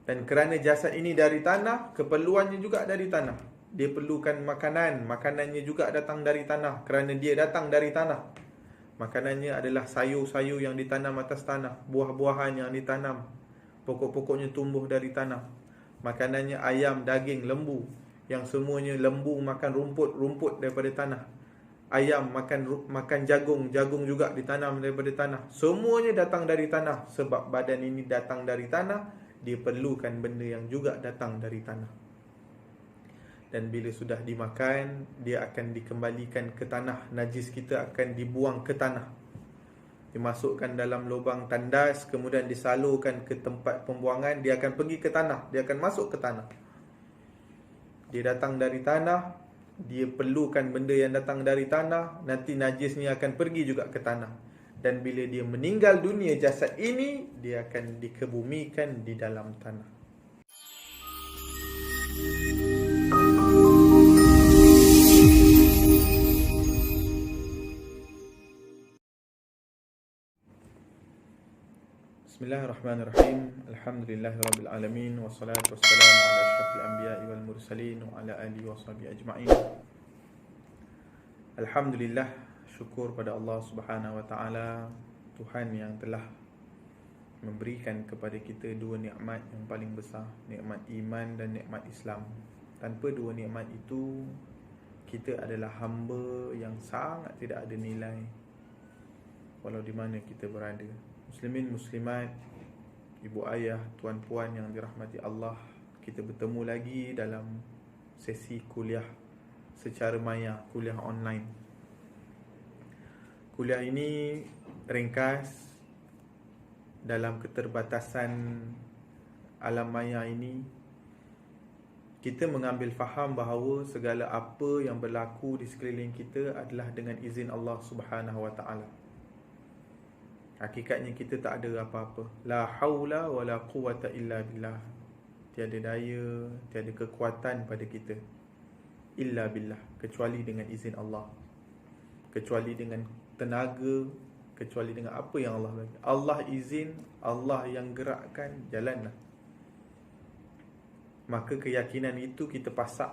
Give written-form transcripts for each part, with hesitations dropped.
Dan kerana jasad ini dari tanah, keperluannya juga dari tanah. Dia perlukan makanan, makanannya juga datang dari tanah. Kerana dia datang dari tanah, makanannya adalah sayur-sayur yang ditanam atas tanah, buah-buahan yang ditanam, pokok-pokoknya tumbuh dari tanah. Makanannya ayam, daging, lembu, yang semuanya lembu makan rumput daripada tanah. Ayam makan jagung, jagung juga ditanam daripada tanah. Semuanya datang dari tanah. Sebab badan ini datang dari tanah, dia perlukan benda yang juga datang dari tanah. Dan bila sudah dimakan, dia akan dikembalikan ke tanah. Najis kita akan dibuang ke tanah, dimasukkan dalam lubang tandas, kemudian disalurkan ke tempat pembuangan. Dia akan pergi ke tanah, dia akan masuk ke tanah. Dia datang dari tanah, dia perlukan benda yang datang dari tanah. Nanti najisnya akan pergi juga ke tanah. Dan bila dia meninggal dunia, jasad ini dia akan dikebumikan di dalam tanah. Bismillahirrahmanirrahim. Alhamdulillahirabbil alamin, wassalatu wassalamu ala asyrafil anbiya'i wal mursalin wa ala alihi washabihi ajma'in. Alhamdulillah, syukur pada Allah Subhanahu wa taala, Tuhan yang telah memberikan kepada kita dua nikmat yang paling besar, nikmat iman dan nikmat Islam. Tanpa dua nikmat itu, kita adalah hamba yang sangat tidak ada nilai walau di mana kita berada. Muslimin, muslimat, ibu ayah, tuan-puan yang dirahmati Allah, kita bertemu lagi dalam sesi kuliah secara maya, kuliah online. Kuliah ini ringkas dalam keterbatasan alam maya ini. Kita mengambil faham bahawa segala apa yang berlaku di sekeliling kita adalah dengan izin Allah Subhanahu wa taala. Hakikatnya kita tak ada apa-apa. La haula wa la quwata illa billah. Tiada daya, tiada kekuatan pada kita illa billah, kecuali dengan izin Allah, kecuali dengan tenaga, kecuali dengan apa yang Allah bagi. Allah izin, Allah yang gerakkan, jalanlah. Maka keyakinan itu kita pasak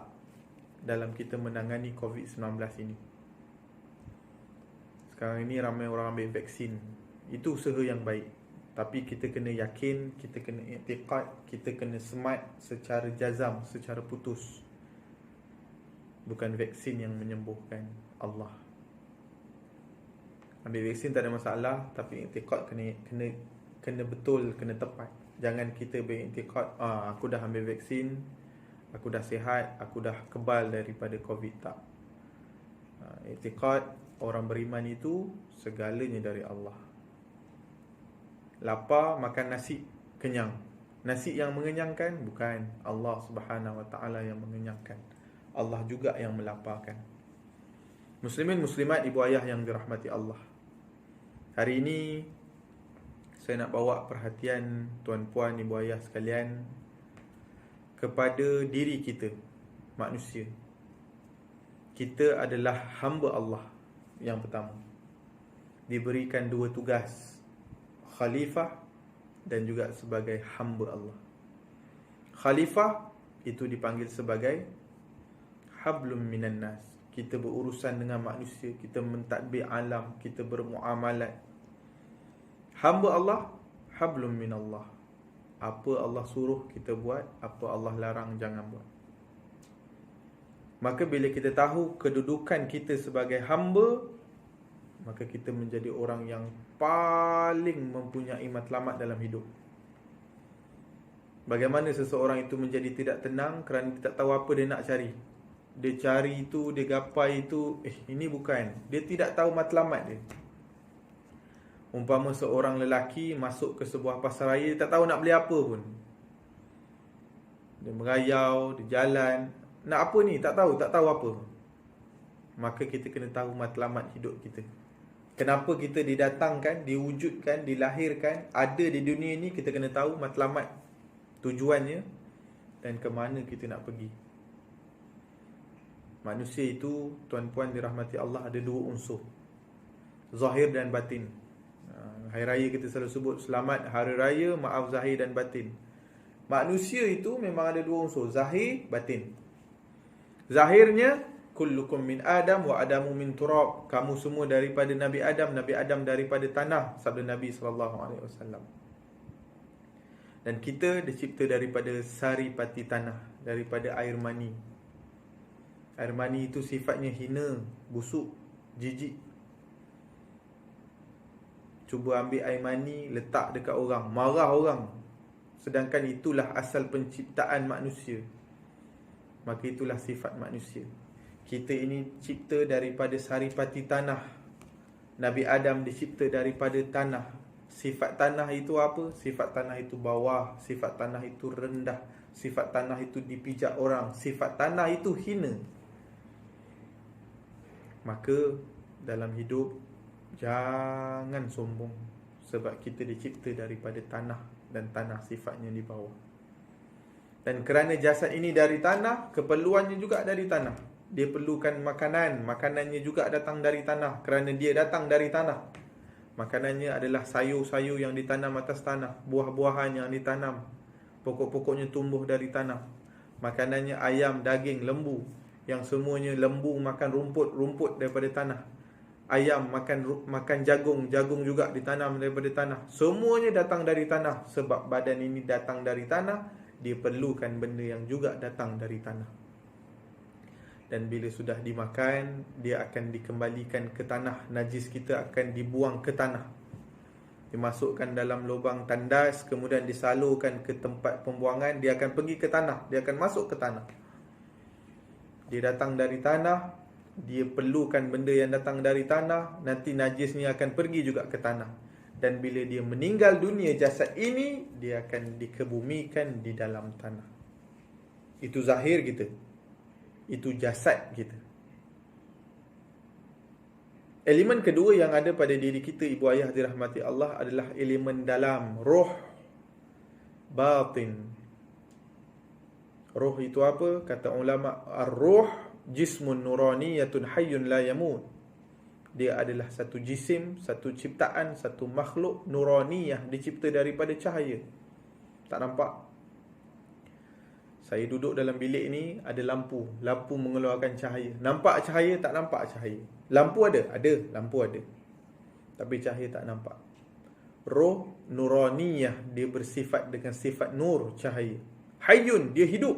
dalam kita menangani COVID-19 ini. Sekarang ini ramai orang ambil vaksin. Itu usaha yang baik. Tapi kita kena yakin, kita kena i'tiqad, kita kena smart secara jazam, secara putus. Bukan vaksin yang menyembuhkan, Allah. Ambil vaksin tak ada masalah, tapi i'tiqad kena betul, kena tepat. Jangan kita beriktikad, aku dah ambil vaksin, aku dah sihat, aku dah kebal daripada COVID. Tak. Iktikad orang beriman itu segalanya dari Allah. Lapar, makan nasi, kenyang. Nasi yang mengenyangkan? Bukan. Allah Subhanahu wa ta'ala yang mengenyangkan. Allah juga yang melaparkan. Muslimin, muslimat, ibu ayah yang dirahmati Allah, hari ini saya nak bawa perhatian tuan-puan, ibu ayah sekalian kepada diri kita, manusia. Kita adalah hamba Allah yang pertama. Diberikan dua tugas, khalifah dan juga sebagai hamba Allah. Khalifah itu dipanggil sebagai hablum minan nas. Kita berurusan dengan manusia, kita mentadbir alam, kita bermuamalat. Hamba Allah, hablum minallah. Apa Allah suruh kita buat, apa Allah larang jangan buat. Maka bila kita tahu kedudukan kita sebagai hamba, maka kita menjadi orang yang paling mempunyai matlamat dalam hidup. Bagaimana seseorang itu menjadi tidak tenang kerana tidak tahu apa dia nak cari. Dia cari itu, dia gapai itu, ini bukan. Dia tidak tahu matlamat dia. Umpama seorang lelaki masuk ke sebuah pasar raya, dia tak tahu nak beli apa pun. Dia merayau, dia jalan, nak apa ni? Tak tahu apa. Maka kita kena tahu matlamat hidup kita. Kenapa kita didatangkan, diwujudkan, dilahirkan, ada di dunia ni, kita kena tahu matlamat, tujuannya dan ke mana kita nak pergi. Manusia itu, tuan-puan dirahmati Allah, ada dua unsur, zahir dan batin. Hari raya kita selalu sebut selamat hari raya, maaf zahir dan batin. Manusia itu memang ada dua unsur, zahir, batin. Zahirnya, kullukum min Adam wa Adamu min turab. Kamu semua daripada Nabi Adam daripada tanah, sabda Nabi SAW. Dan kita dicipta daripada saripati tanah, daripada air mani. Air mani itu sifatnya hina, busuk, jijik. Cuba ambil air mani, letak dekat orang, marah orang. Sedangkan itulah asal penciptaan manusia. Maka itulah sifat manusia. Kita ini cipta daripada saripati tanah. Nabi Adam dicipta daripada tanah. Sifat tanah itu apa? Sifat tanah itu bawah. Sifat tanah itu rendah. Sifat tanah itu dipijak orang. Sifat tanah itu hina. Maka dalam hidup, jangan sombong. Sebab kita dicipta daripada tanah. Dan tanah sifatnya di bawah. Dan kerana jasad ini dari tanah, keperluannya juga dari tanah. Dia perlukan makanan, makanannya juga datang dari tanah. Kerana dia datang dari tanah, makanannya adalah sayur-sayur yang ditanam atas tanah, buah-buahan yang ditanam, pokok-pokoknya tumbuh dari tanah. Makanannya ayam, daging, lembu, yang semuanya lembu makan rumput daripada tanah. Ayam makan jagung, jagung juga ditanam daripada tanah. Semuanya datang dari tanah. Sebab badan ini datang dari tanah, dia perlukan benda yang juga datang dari tanah. Dan bila sudah dimakan, dia akan dikembalikan ke tanah. Najis kita akan dibuang ke tanah, dimasukkan dalam lubang tandas, kemudian disalurkan ke tempat pembuangan. Dia akan pergi ke tanah, dia akan masuk ke tanah. Dia datang dari tanah, dia perlukan benda yang datang dari tanah. Nanti najisnya akan pergi juga ke tanah. Dan bila dia meninggal dunia, jasad ini, dia akan dikebumikan di dalam tanah. Itu zahir kita, itu jasad kita. Elemen kedua yang ada pada diri kita, ibu ayah dirahmati Allah, adalah elemen dalam, roh, batin. Roh itu apa? Kata ulama, ar-ruh jismun nuraniyatun hayyun la yamut. Dia adalah satu jisim, satu ciptaan, satu makhluk nuraniyah, dicipta daripada cahaya. Tak nampak. Saya duduk dalam bilik ni, ada lampu. Lampu mengeluarkan cahaya. Nampak cahaya, tak nampak cahaya. Lampu ada? Ada, lampu ada. Tapi cahaya tak nampak. Roh nuraniyah, dia bersifat dengan sifat nur, cahaya. Hayyun, dia hidup.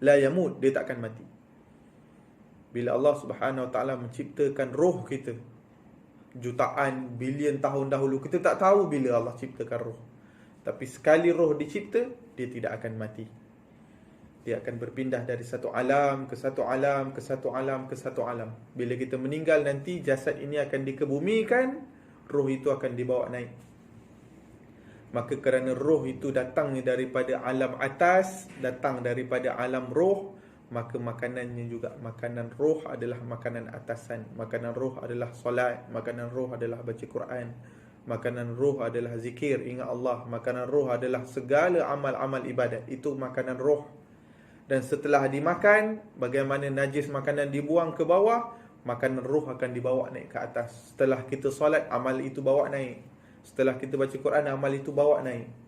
La yamut, dia takkan mati. Bila Allah Subhanahu Wa Taala menciptakan roh kita, jutaan, bilion tahun dahulu, kita tak tahu bila Allah ciptakan roh. Tapi sekali roh dicipta, dia tidak akan mati. Dia akan berpindah dari satu alam ke satu alam, ke satu alam, ke satu alam. Bila kita meninggal nanti, jasad ini akan dikebumikan, roh itu akan dibawa naik. Maka kerana roh itu datangnya daripada alam atas, datang daripada alam roh, maka makanannya juga makanan roh adalah makanan atasan. Makanan roh adalah solat, makanan roh adalah baca Quran, makanan roh adalah zikir, ingat Allah, makanan roh adalah segala amal-amal ibadat. Itu makanan roh. Dan setelah dimakan, bagaimana najis makanan dibuang ke bawah, makanan roh akan dibawa naik ke atas. Setelah kita solat, amal itu bawa naik. Setelah kita baca Quran, amal itu bawa naik.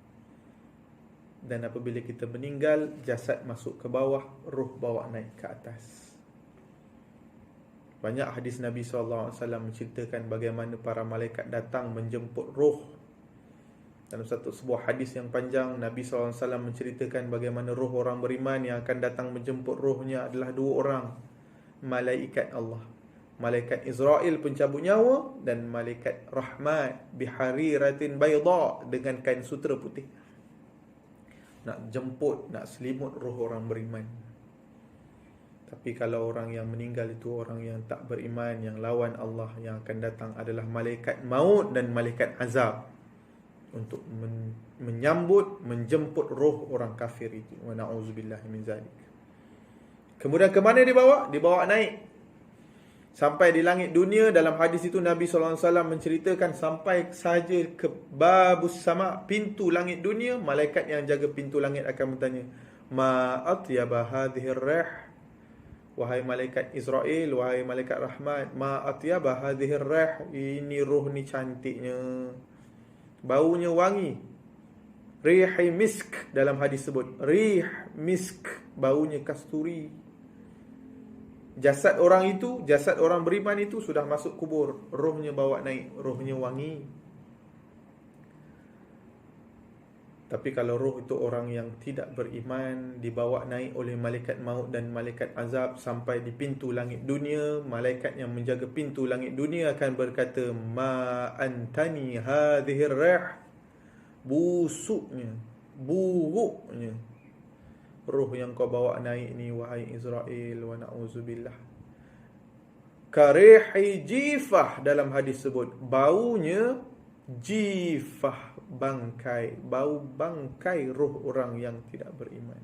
Dan apabila kita meninggal, jasad masuk ke bawah, roh bawa naik ke atas. Banyak hadis Nabi SAW menceritakan bagaimana para malaikat datang menjemput roh. Dalam sebuah hadis yang panjang, Nabi SAW menceritakan bagaimana roh orang beriman yang akan datang menjemput rohnya adalah dua orang, malaikat Allah. Malaikat Israel pencabut nyawa, dan malaikat Rahmat bihariratin bayda, dengan kain sutera putih. Nak jemput, nak selimut roh orang beriman. Tapi kalau orang yang meninggal itu orang yang tak beriman, yang lawan Allah, yang akan datang adalah malaikat maut dan malaikat azab untuk menyambut, menjemput roh orang kafir itu. Wa na'udzubillahi min zalik. Kemudian ke mana dibawa? Dibawa naik sampai di langit dunia. Dalam hadis itu Nabi SAW menceritakan sampai sahaja ke babus sama, pintu langit dunia. Malaikat yang jaga pintu langit akan bertanya, ma atyaba hadhir rih. Wahai malaikat Israel, wahai malaikat Rahmat, ma atyaba hadhir rih. Ini roh ni cantiknya, baunya wangi. Rihi misk, dalam hadis sebut rih misk, baunya kasturi. Jasad orang beriman itu sudah masuk kubur, rohnya bawa naik, rohnya wangi. Tapi kalau roh itu orang yang tidak beriman, dibawa naik oleh malaikat maut dan malaikat azab sampai di pintu langit dunia, malaikat yang menjaga pintu langit dunia akan berkata, ma antani hadhir rih, busuknya, buruknya roh yang kau bawa naik ni, wahai Israel, wa na'udzubillah. Karihi jifah, dalam hadis sebut baunya jifah, bangkai, bau bangkai roh orang yang tidak beriman.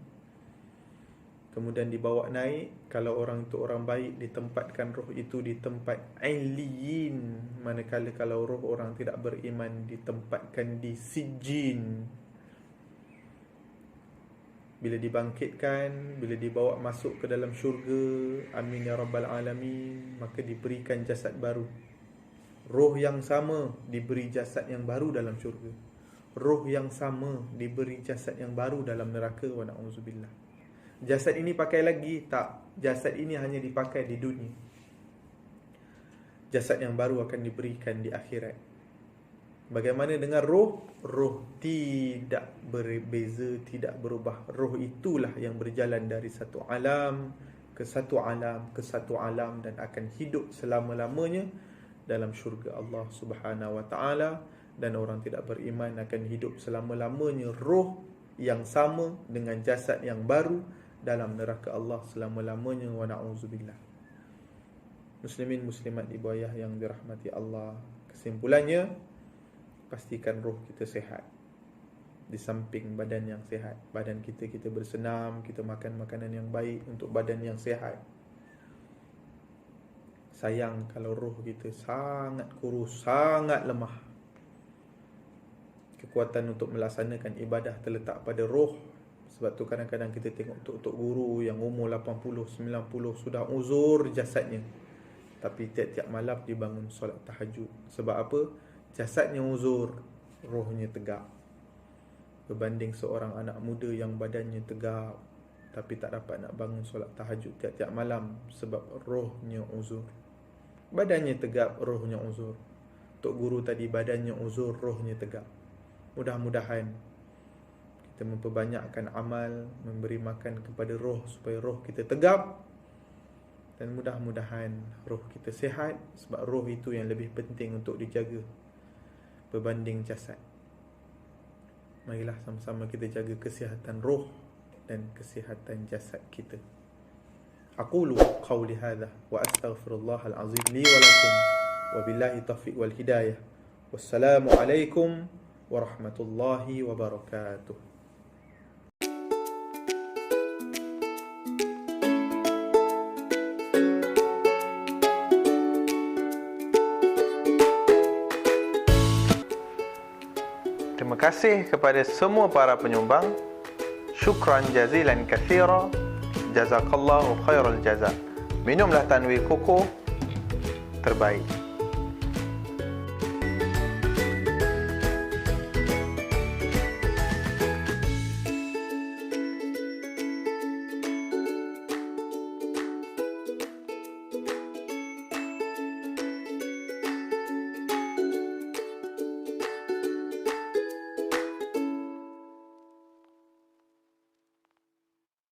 Kemudian dibawa naik, kalau orang itu orang baik, ditempatkan roh itu di tempat Iliyin, manakala kalau roh orang tidak beriman ditempatkan di Sijjin. Bila dibangkitkan, bila dibawa masuk ke dalam syurga, amin ya rabbal alamin, maka diberikan jasad baru. Roh yang sama diberi jasad yang baru dalam syurga. Roh yang sama diberi jasad yang baru dalam neraka, wa na'udzubillah. Jasad ini pakai lagi? Tak. Jasad ini hanya dipakai di dunia. Jasad yang baru akan diberikan di akhirat. Bagaimana dengan roh? Roh tidak berbeza, tidak berubah. Roh itulah yang berjalan dari satu alam ke satu alam ke satu alam dan akan hidup selama-lamanya dalam syurga Allah Subhanahu wa taala. Dan orang tidak beriman akan hidup selama-lamanya roh yang sama dengan jasad yang baru dalam neraka Allah selama-lamanya, wa na'udzubillah. Muslimin muslimat ibu ayah yang dirahmati Allah, kesimpulannya, pastikan roh kita sihat. Di samping badan yang sihat, badan kita bersenam, kita makan makanan yang baik untuk badan yang sihat. Sayang kalau roh kita sangat kurus, sangat lemah. Kekuatan untuk melaksanakan ibadah terletak pada roh. Sebab tu kadang-kadang kita tengok tok-tok guru yang umur 80, 90 sudah uzur jasadnya, tapi tiap-tiap malam dibangun solat tahajud. Sebab apa? Jasadnya uzur, rohnya tegak. Berbanding seorang anak muda yang badannya tegak tapi tak dapat nak bangun solat tahajud tiap-tiap malam sebab rohnya uzur. Badannya tegak, rohnya uzur. Tok guru tadi badannya uzur, rohnya tegak. Mudah-mudahan kita memperbanyakkan amal, memberi makan kepada roh supaya roh kita tegap. Dan mudah-mudahan roh kita sihat, sebab roh itu yang lebih penting untuk dijaga berbanding jasad. Marilah sama-sama kita jaga kesihatan roh dan kesihatan jasad kita. Aqulu qawli hadha wa astaghfirullahal azim li wa lakum wa billahi taufiq wal hidayah. Wassalamu alaikum warahmatullahi wabarakatuh. Terima kasih kepada semua para penyumbang. Syukran jazilan katsira. Jazakallahu khairul jazak. Minumlah Tanwir Koko terbaik.